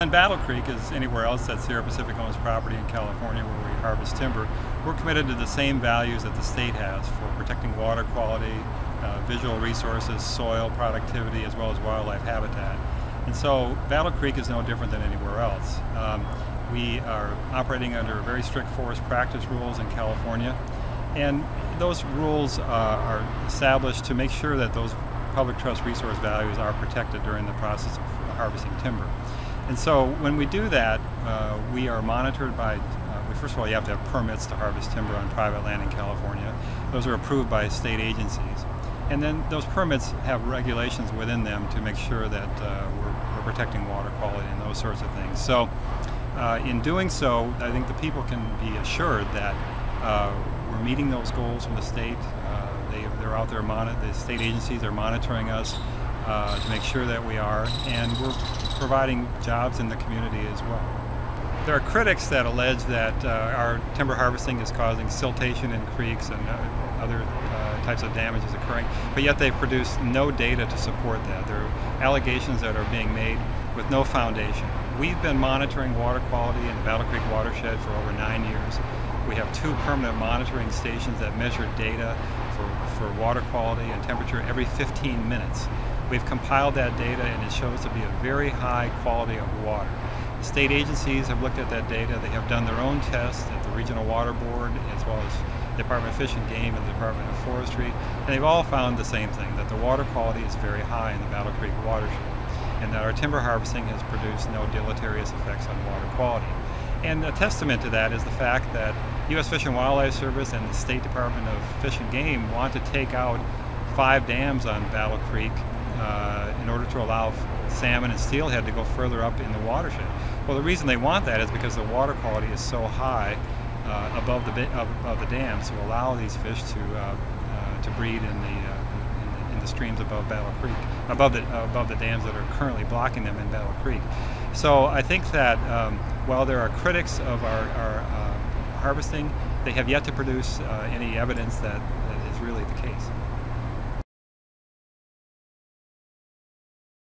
And Battle Creek, as anywhere else that's Sierra Pacific owns property in California where we harvest timber, we're committed to the same values that the state has for protecting water quality, visual resources, soil productivity, as well as wildlife habitat. And so Battle Creek is no different than anywhere else. We are operating under very strict forest practice rules in California, and those rules are established to make sure that those public trust resource values are protected during the process of harvesting timber. And so when we do that, we are monitored by, first of all, you have to have permits to harvest timber on private land in California. Those are approved by state agencies. And then those permits have regulations within them to make sure that we're protecting water quality and those sorts of things. So in doing so, I think the people can be assured that we're meeting those goals from the state. They're out there, the state agencies are monitoring us to make sure that we are, and we're providing jobs in the community as well. There are critics that allege that our timber harvesting is causing siltation in creeks and other types of damages occurring, but yet they've produced no data to support that. There are allegations that are being made with no foundation. We've been monitoring water quality in the Battle Creek watershed for over 9 years. We have 2 permanent monitoring stations that measure data for water quality and temperature every 15 minutes. We've compiled that data, and it shows to be a very high quality of water. State agencies have looked at that data. They have done their own tests at the Regional Water Board, as well as the Department of Fish and Game and the Department of Forestry, and they've all found the same thing, that the water quality is very high in the Battle Creek watershed, and that our timber harvesting has produced no deleterious effects on water quality. And a testament to that is the fact that U.S. Fish and Wildlife Service and the State Department of Fish and Game want to take out 5 dams on Battle Creek in order to allow salmon and steelhead to go further up in the watershed. Well, the reason they want that is because the water quality is so high above the dams to allow these fish to breed in the streams above Battle Creek, above the dams that are currently blocking them in Battle Creek. So I think that while there are critics of our harvesting, they have yet to produce any evidence that is really the case.